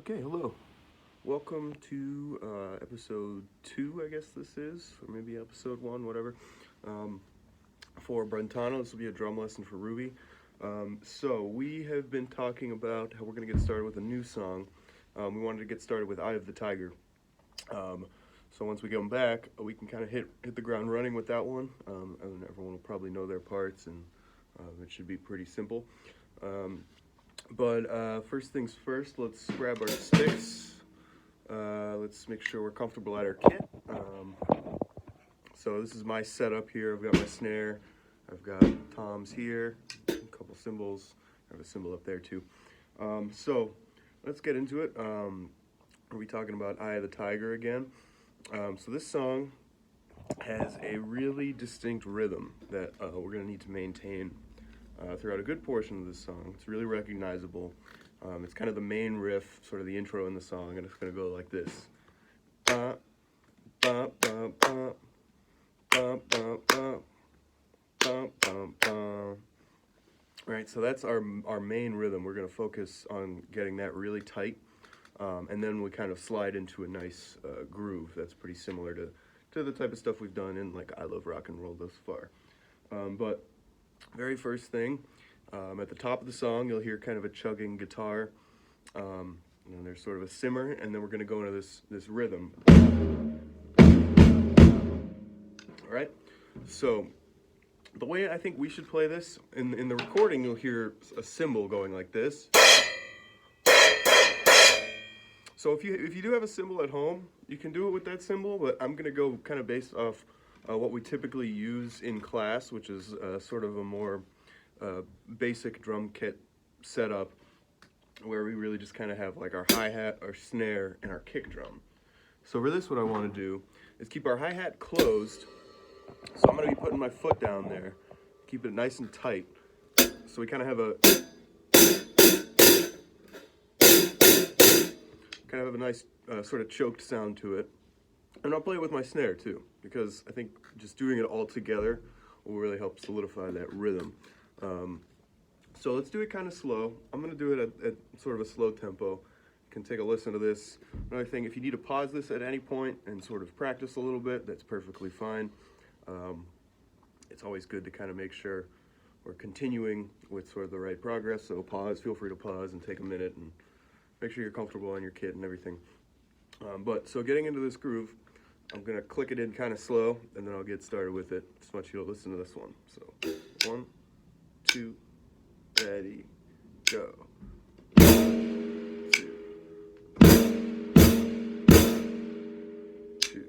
Okay, hello. Welcome to episode 2, I guess this is, or maybe episode 1, whatever. For Brentano, this will be a drum lesson for Ruby. So we have been talking about how we're going to get started with a new song. We wanted to get started with Eye of the Tiger. So once we get them back, we can kind of hit the ground running with that one. And everyone will probably know their parts, and it should be pretty simple. But first things first, let's grab our sticks. Let's make sure we're comfortable at our kit. So this is my setup here. I've got my snare. I've got toms here, a couple cymbals. I have a cymbal up there too. So let's get into it. We'll be talking about Eye of the Tiger again. So this song has a really distinct rhythm that we're going to need to maintain throughout a good portion of this song. It's really recognizable. It's kind of the main riff, sort of the intro in the song, and it's going to go like this. Ba, ba, ba, ba, ba, ba, ba, ba, ba, ba. Right, so that's our main rhythm. We're going to focus on getting that really tight, and then we kind of slide into a nice groove that's pretty similar to the type of stuff we've done in like I Love Rock and Roll thus far. But very first thing, at the top of the song, you'll hear kind of a chugging guitar. And there's sort of a simmer, and then we're going to go into this rhythm. All right. So the way I think we should play this in the recording, you'll hear a cymbal going like this. So if you do have a cymbal at home, you can do it with that cymbal. But I'm going to go kind of based off what we typically use in class, which is sort of a more basic drum kit setup, where we really just kind of have like our hi-hat, our snare, and our kick drum. So for this, what I want to do is keep our hi-hat closed. So I'm going to be putting my foot down there, keep it nice and tight. So we kind of have a nice sort of choked sound to it. And I'll play it with my snare too, because I think just doing it all together will really help solidify that rhythm. So let's do it kind of slow. I'm going to do it at sort of a slow tempo. You can take a listen to this. Another thing, if you need to pause this at any point and sort of practice a little bit, that's perfectly fine. It's always good to kind of make sure we're continuing with sort of the right progress. So feel free to pause and take a minute and make sure you're comfortable on your kit and everything. So getting into this groove, I'm going to click it in kind of slow, and then I'll get started with it. Just want you to listen to this one. So 1, 2, ready, go. 1, 2, 2,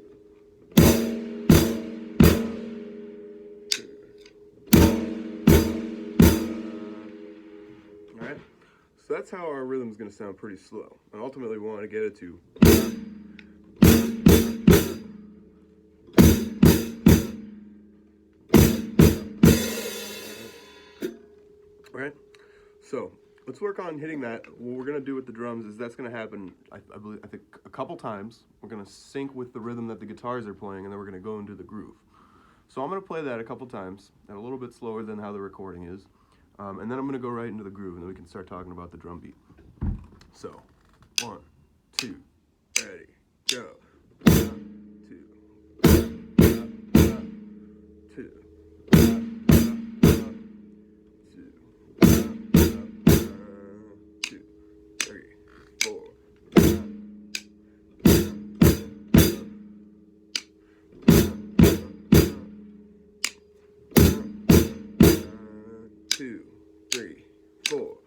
2. All right. So that's how our rhythm is going to sound pretty slow. And ultimately we want to get it to. Right? So let's work on hitting that. What we're going to do with the drums is that's going to happen, I think, a couple times. We're going to sync with the rhythm that the guitars are playing, and then we're going to go into the groove. So I'm going to play that a couple times, and a little bit slower than how the recording is. And then I'm going to go right into the groove, and then we can start talking about the drum beat. So 1, 2, ready, go. 1, 2, 2. Two, three, four.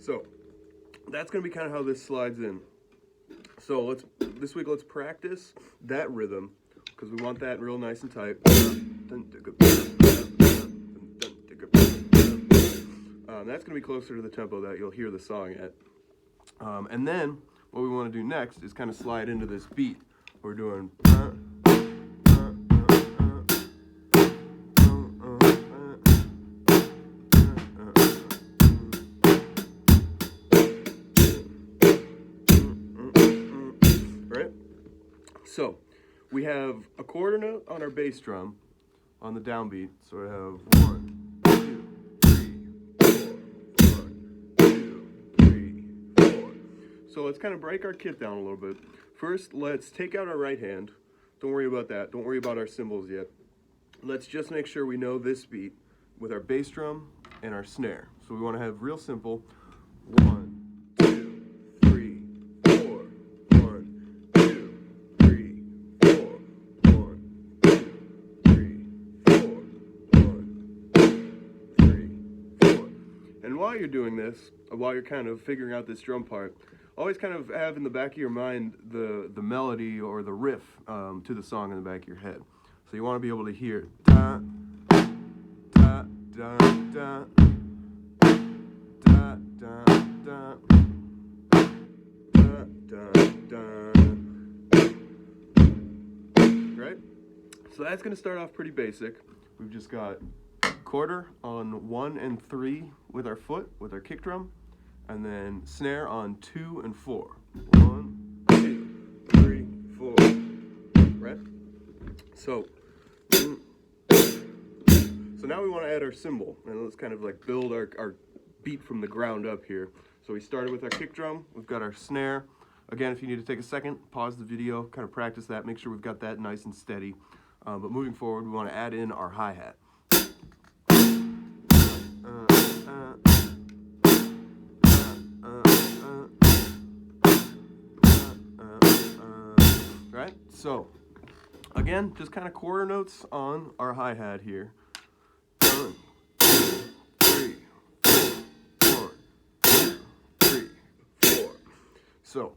So that's going to be kind of how this slides in. So this week let's practice that rhythm, because we want that real nice and tight. That's going to be closer to the tempo that you'll hear the song at. And then what we want to do next is kind of slide into this beat. We're doing So we have a quarter note on our bass drum on the downbeat. So I have 1, 2, 3, 4, 1, 2, 3, 4. So let's kind of break our kit down a little bit. First, let's take out our right hand. Don't worry about that. Don't worry about our cymbals yet. Let's just make sure we know this beat with our bass drum and our snare. So we want to have real simple 1, 2, 3, 4, 1, 2, 3, 4, 1, 2, 3, 4, 1, 2, 3, 4. And while you're doing this, while you're kind of figuring out this drum part, always kind of have in the back of your mind the melody or the riff to the song in the back of your head. So you want to be able to hear da da da da da da da da da. Right? So that's going to start off pretty basic. We've just got quarter on 1 and 3 with our foot, with our kick drum, and then snare on 2 and 4. 1, 2, 3, 4. Right? So now we want to add our cymbal, and let's kind of like build our beat from the ground up here. So we started with our kick drum, we've got our snare. Again, if you need to take a second, pause the video, kind of practice that, make sure we've got that nice and steady. But moving forward, we want to add in our hi-hat. Right? So, again, just kind of quarter notes on our hi-hat here. 1, 2, 3, 4, 1, 2, 3, 4. So,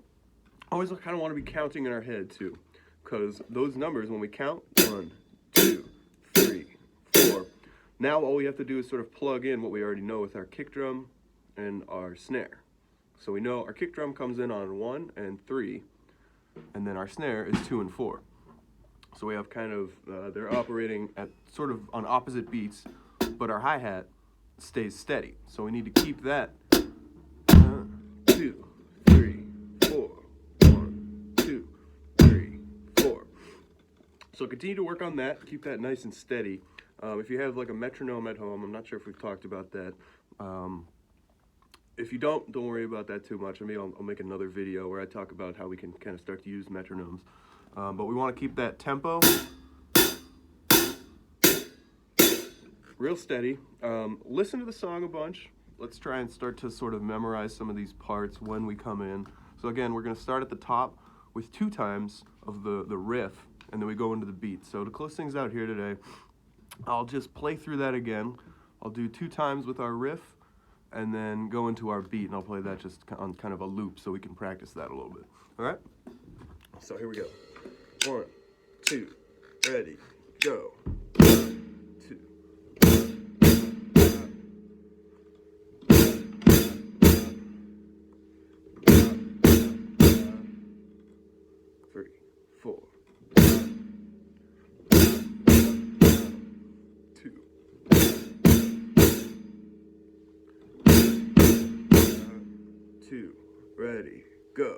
always kind of want to be counting in our head too, because those numbers, when we count 1, 2, 3, 4, now all we have to do is sort of plug in what we already know with our kick drum and our snare. So we know our kick drum comes in on 1 and 3, and then our snare is 2 and 4. So we have kind of, they're operating at sort of on opposite beats, but our hi-hat stays steady. So we need to keep that 2, 3, 4, 1, 2, 3, 4. So continue to work on that, keep that nice and steady. If you have like a metronome at home, I'm not sure if we've talked about that. If you don't worry about that too much. Maybe I'll make another video where I talk about how we can kind of start to use metronomes. But we want to keep that tempo real steady. Listen to the song a bunch. Let's try and start to sort of memorize some of these parts when we come in. So again, we're going to start at the top with 2 times of the riff, and then we go into the beat. So to close things out here today, I'll just play through that again. I'll do 2 times with our riff, and then go into our beat, and I'll play that just on kind of a loop so we can practice that a little bit. All right? So here we go. 1, 2, ready, go. 1, 2. 3, 4. 2. 2, ready, go.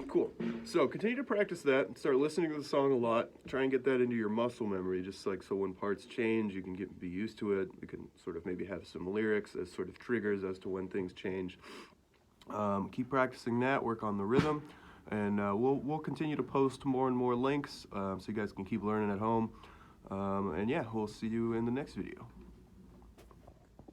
Cool. So continue to practice that and start listening to the song a lot. Try and get that into your muscle memory, just like so when parts change, you can be used to it. You can sort of maybe have some lyrics as sort of triggers as to when things change. Keep practicing that, work on the rhythm, and we'll continue to post more and more links so you guys can keep learning at home. And yeah, we'll see you in the next video.